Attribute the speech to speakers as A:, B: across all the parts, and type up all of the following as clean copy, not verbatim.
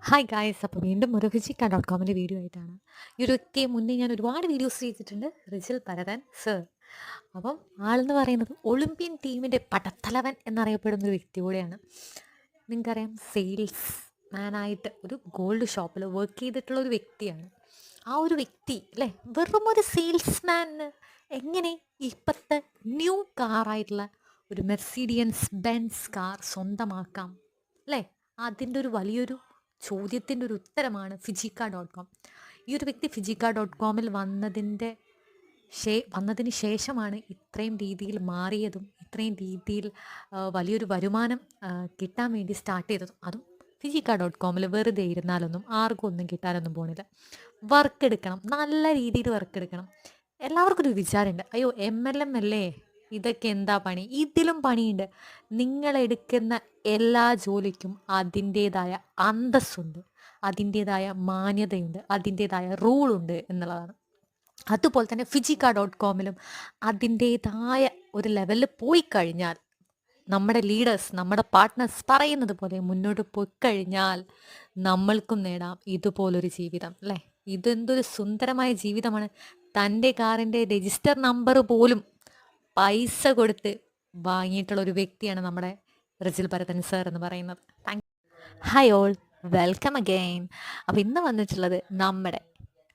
A: Hi guys, അപ്പോൾ വീണ്ടും ഒരു ഫിജിക്ക.കോമിൻ്റെ വീഡിയോ ആയിട്ടാണ്. ഈ ഒരു വ്യക്തിയെ മുന്നേ ഞാൻ ഒരുപാട് വീഡിയോസ് ചെയ്തിട്ടുണ്ട്, റിജിൽ പരതൻ സർ. അപ്പം ആളെന്ന് പറയുന്നത് ഒളിമ്പ്യൻ ടീമിൻ്റെ പടത്തലവൻ എന്നറിയപ്പെടുന്ന ഒരു വ്യക്തി കൂടെയാണ്. നിങ്ങൾക്കറിയാം, സെയിൽസ് മാനായിട്ട് ഒരു ഗോൾഡ് ഷോപ്പിൽ വർക്ക് ചെയ്തിട്ടുള്ള ഒരു വ്യക്തിയാണ്. ആ ഒരു വ്യക്തി അല്ലേ, വെറും ഒരു സെയിൽസ്മാന് എങ്ങനെ ഇപ്പോഴത്തെ ന്യൂ കാറായിട്ടുള്ള ഒരു മെർസിഡിയൻസ് ബെൻസ് കാർ സ്വന്തമാക്കാം അല്ലേ? അതിൻ്റെ ഒരു വലിയൊരു ചോദ്യത്തിൻ്റെ ഒരു ഉത്തരമാണ് ഫിജിക്ക.കോം. ഈ ഒരു വ്യക്തി ഫിജിക്ക.കോമിൽ വന്നതിന് ശേഷമാണ് ഇത്രയും രീതിയിൽ മാറിയതും ഇത്രയും രീതിയിൽ വലിയൊരു വരുമാനം കിട്ടാൻ വേണ്ടി സ്റ്റാർട്ട് ചെയ്തതും. അതും ഫിജിക്ക.കോമിൽ വെറുതെ ഇരുന്നാലൊന്നും ആർക്കും ഒന്നും കിട്ടാനൊന്നും പോകുന്നില്ല. വർക്ക് എടുക്കണം, നല്ല രീതിയിൽ വർക്ക് എടുക്കണം. എല്ലാവർക്കും ഒരു വിചാരമുണ്ട്, അയ്യോ MLM അല്ലേ, ഇതൊക്കെ എന്താ പണി? ഇതിലും പണിയുണ്ട്. നിങ്ങളെടുക്കുന്ന എല്ലാ ജോലിക്കും അതിൻ്റേതായ അന്തസ്സുണ്ട്, അതിൻ്റേതായ മാന്യതയുണ്ട്, അതിൻ്റേതായ റൂളുണ്ട് എന്നുള്ളതാണ്. അതുപോലെ തന്നെ ഫിജിക്ക.കോമിലും അതിൻ്റേതായ ഒരു ലെവലിൽ പോയി കഴിഞ്ഞാൽ, നമ്മുടെ ലീഡേഴ്സ്, നമ്മുടെ പാർട്ട്നേഴ്സ് പറയുന്നത് പോലെ മുന്നോട്ട് പോയി കഴിഞ്ഞാൽ നമ്മൾക്കും നേടാം ഇതുപോലൊരു ജീവിതം അല്ലേ? ഇതെന്തൊരു സുന്ദരമായ ജീവിതമാണ്. തൻ്റെ കാറിൻ്റെ രജിസ്റ്റർ നമ്പർ പോലും പൈസ കൊടുത്ത് വാങ്ങിയിട്ടുള്ള ഒരു വ്യക്തിയാണ് നമ്മുടെ റിജിൽ ഭരതൻ സർ എന്ന് പറയുന്നത്. Hi all, welcome again. അപ്പോൾ ഇന്ന് വന്നിട്ടുള്ളത് നമ്മുടെ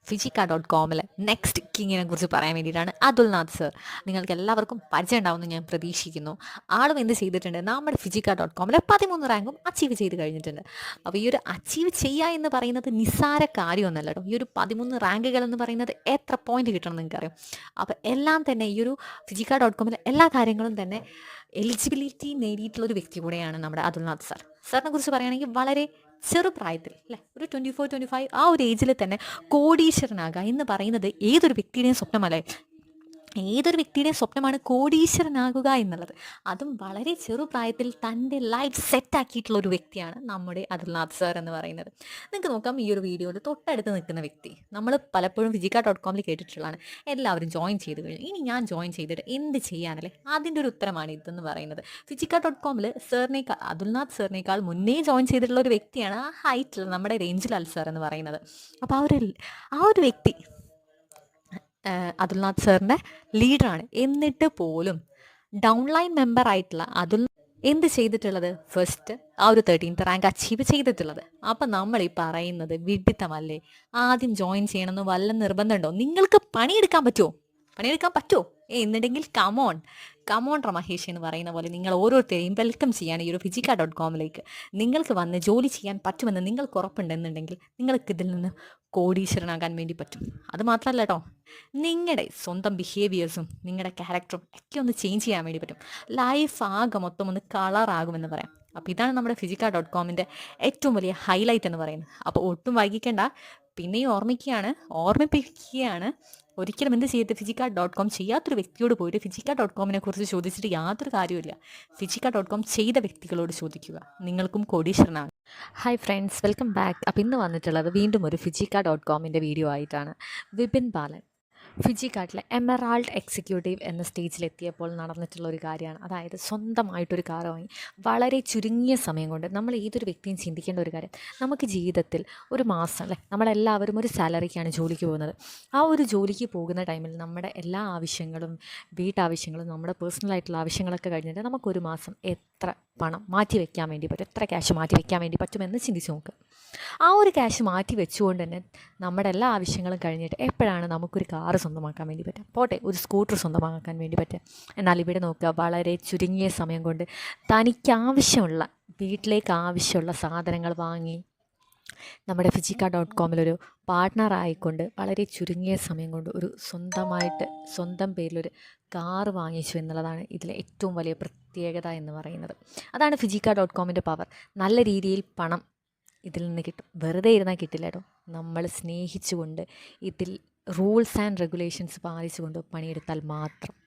A: ഫിജിക്ക.കോമിലെ നെക്സ്റ്റ് കിങ്ങിനെ കുറിച്ച് പറയാൻ വേണ്ടിയിട്ടാണ്. അതുൽനാഥ് സർ. നിങ്ങൾക്ക് എല്ലാവർക്കും പരിചയം ഉണ്ടാവുമെന്ന് ഞാൻ പ്രതീക്ഷിക്കുന്നു. ആളും എന്ത് ചെയ്തിട്ടുണ്ട്, നമ്മുടെ ഫിജിക്ക.കോമിലെ 13 റാങ്കും അച്ചീവ് ചെയ്ത് കഴിഞ്ഞിട്ടുണ്ട്. അപ്പോൾ ഈ ഒരു അച്ചീവ് ചെയ്യുക എന്ന് പറയുന്നത് നിസ്സാര കാര്യമൊന്നുമല്ല കേട്ടോ. ഈ ഒരു 13 റാങ്കുകൾ എന്ന് പറയുന്നത് എത്ര പോയിന്റ് കിട്ടണം എന്ന് നിങ്ങൾക്കറിയാം. അപ്പോൾ എല്ലാം തന്നെ ഈ ഒരു ഫിജിക്ക.കോമിലെ എല്ലാ കാര്യങ്ങളും തന്നെ എലിജിബിലിറ്റി നേടിയിട്ടുള്ള ഒരു വ്യക്തി കൂടെയാണ് നമ്മുടെ അതുൽനാഥ് സർ. സാറിനെ കുറിച്ച് പറയുകയാണെങ്കിൽ വളരെ ചെറുപ്രായത്തിൽ അല്ലേ, ഒരു 24-25 ആ ഒരു ഏജിൽ തന്നെ കോടീശ്വരനാകുക എന്ന് പറയുന്നത് ഏതൊരു വ്യക്തിയുടെയും സ്വപ്നമല്ലേ? ഏതൊരു വ്യക്തിയുടെയും സ്വപ്നമാണ് കോടീശ്വരനാകുക എന്നുള്ളത്. അതും വളരെ ചെറുപ്രായത്തിൽ തൻ്റെ ലൈഫ് സെറ്റാക്കിയിട്ടുള്ള ഒരു വ്യക്തിയാണ് നമ്മുടെ അതുൽനാഥ് സർ എന്ന് പറയുന്നത്. നിങ്ങൾക്ക് നോക്കാം, ഈ ഒരു വീഡിയോയിൽ തൊട്ടടുത്ത് നിൽക്കുന്ന വ്യക്തി നമ്മൾ പലപ്പോഴും ഫിജിക്ക.കോമിൽ കേട്ടിട്ടുള്ളതാണ്. എല്ലാവരും ജോയിൻ ചെയ്ത് കഴിഞ്ഞു, ഇനി ഞാൻ ജോയിൻ ചെയ്തിട്ട് എന്ത് ചെയ്യാനല്ലേ? അതിൻ്റെ ഒരു ഉത്തരമാണ് ഇതെന്ന് പറയുന്നത്. ഫിജിക്ക.കോമിൽ അതുൽനാഥ് സാറിനേക്കാൾ മുന്നേ ജോയിൻ ചെയ്തിട്ടുള്ള ഒരു വ്യക്തിയാണ് ആ ഹൈറ്റിൽ നമ്മുടെ രഞ്ജിൽ അൽ സർ എന്ന് പറയുന്നത്. അപ്പോൾ ആ ഒരു വ്യക്തി അതുൽനാഥ് സാറിൻ്റെ ലീഡറാണ്. എന്നിട്ട് പോലും ഡൗൺലൈൻ മെമ്പർ ആയിട്ടുള്ള അതുൽ എന്ത് ചെയ്തിട്ടുള്ളത്, ഫസ്റ്റ് ആ ഒരു 13th റാങ്ക് അച്ചീവ് ചെയ്തിട്ടുള്ളത്. അപ്പം നമ്മൾ ഈ പറയുന്നത് വിഡിത്തമല്ലേ? ആദ്യം ജോയിൻ ചെയ്യണമെന്ന് വല്ല നിർബന്ധമുണ്ടോ? നിങ്ങൾക്ക് പണിയെടുക്കാൻ പറ്റുമോ എന്നുണ്ടെങ്കിൽ കമോൺ റമഹേഷ് എന്ന് പറയുന്ന പോലെ നിങ്ങൾ ഓരോരുത്തരെയും വെൽക്കം ചെയ്യാണ് ഈ ഒരു ഫിജിക്ക.കോമിലേക്ക്. നിങ്ങൾക്ക് വന്ന് ജോലി ചെയ്യാൻ പറ്റുമെന്ന് നിങ്ങൾക്ക് ഉറപ്പുണ്ടെന്നുണ്ടെങ്കിൽ നിങ്ങൾക്ക് ഇതിൽ നിന്ന് കോടീശ്വരനാകാൻ വേണ്ടി പറ്റും. അത് മാത്രമല്ല കേട്ടോ, നിങ്ങളുടെ സ്വന്തം ബിഹേവിയേഴ്സും നിങ്ങളുടെ ക്യാരക്ടറും ഒക്കെ ഒന്ന് ചേഞ്ച് ചെയ്യാൻ വേണ്ടി പറ്റും. ലൈഫ് ആകെ മൊത്തം ഒന്ന് കളറാകുമെന്ന് പറയാം. അപ്പോൾ ഇതാണ് നമ്മുടെ ഫിജിക്ക.കോമിൻ്റെ ഏറ്റവും വലിയ ഹൈലൈറ്റ് എന്ന് പറയുന്നത്. അപ്പോൾ ഒട്ടും വൈകിക്കേണ്ട, പിന്നെയും ഓർമ്മിപ്പിക്കുകയാണ്, ഒരിക്കലും എന്ത് ചെയ്യരുത്, ഫിജിക്ക.കോം ചെയ്യാത്തൊരു വ്യക്തിയോട് പോയിട്ട് ഫിജിക്ക.കോമിനെ കുറിച്ച് ചോദിച്ചിട്ട് യാതൊരു കാര്യമില്ല. ഫിജിക്ക.കോം ചെയ്ത വ്യക്തികളോട് ചോദിക്കുക, നിങ്ങൾക്കും കോടീശ്വരനാകും. Hi friends, welcome back. അപ്പോൾ ഇന്ന് വന്നിട്ടുള്ളത് വീണ്ടും ഒരു ഫിജിക്ക.കോമിൻ്റെ വീഡിയോ ആയിട്ടാണ്. വിപിൻ ബാലൻ ഫിജിക്കാട്ടിലെ എമറാൾഡ് എക്സിക്യൂട്ടീവ് എന്ന സ്റ്റേജിലെത്തിയപ്പോൾ നടന്നിട്ടുള്ള ഒരു കാര്യമാണ്. അതായത് സ്വന്തമായിട്ടൊരു കാർ വാങ്ങി വളരെ ചുരുങ്ങിയ സമയം കൊണ്ട്. നമ്മൾ ഏതൊരു വ്യക്തിയും ചിന്തിക്കേണ്ട ഒരു കാര്യം, നമുക്ക് ജീവിതത്തിൽ ഒരു മാസം അല്ലേ, നമ്മളെല്ലാവരും ഒരു സാലറിക്കാണ് ജോലിക്ക് പോകുന്നത്. ആ ഒരു ജോലിക്ക് പോകുന്ന ടൈമിൽ നമ്മുടെ എല്ലാ ആവശ്യങ്ങളും, വീട്ടാവശ്യങ്ങളും, നമ്മുടെ പേഴ്സണലായിട്ടുള്ള ആവശ്യങ്ങളൊക്കെ കഴിഞ്ഞിട്ട് നമുക്കൊരു മാസം എത്ര പണം മാറ്റി വയ്ക്കാൻ വേണ്ടി പറ്റും, എത്ര ക്യാഷ് മാറ്റി വയ്ക്കാൻ വേണ്ടി പറ്റുമെന്ന് ചിന്തിച്ച് നോക്കുക. ആ ഒരു ക്യാഷ് മാറ്റി വെച്ചുകൊണ്ട് തന്നെ നമ്മുടെ എല്ലാ ആവശ്യങ്ങളും കഴിഞ്ഞിട്ട് എപ്പോഴാണ് നമുക്കൊരു കാറ് സ്വന്തമാക്കാൻ വേണ്ടി പറ്റുക, പോട്ടെ ഒരു സ്കൂട്ടർ സ്വന്തമാക്കാൻ വേണ്ടി പറ്റുക. എന്നാൽ ഇവിടെ നോക്കുക, വളരെ ചുരുങ്ങിയ സമയം കൊണ്ട് തനിക്കാവശ്യമുള്ള, വീട്ടിലേക്ക് ആവശ്യമുള്ള സാധനങ്ങൾ വാങ്ങി നമ്മുടെ ഫിജിക്ക.കോമിലൊരു പാർട്ട്ണറായിക്കൊണ്ട് വളരെ ചുരുങ്ങിയ സമയം കൊണ്ട് ഒരു സ്വന്തം പേരിലൊരു കാറ് വാങ്ങിച്ചു എന്നുള്ളതാണ് ഇതിലെ ഏറ്റവും വലിയ പ്രത്യേകത എന്ന് പറയുന്നത്. അതാണ് ഫിജിക്ക.കോമിൻ്റെ പവർ. നല്ല രീതിയിൽ പണം ഇതിൽ നിന്ന് കിട്ടും. വെറുതെ ഇരുന്നാൽ കിട്ടില്ല കേട്ടോ. നമ്മൾ സ്നേഹിച്ചുകൊണ്ട് ഇതിൽ റൂൾസ് ആൻഡ് റെഗുലേഷൻസ് പാലിച്ചുകൊണ്ട് പണിയെടുത്താൽ മാത്രം.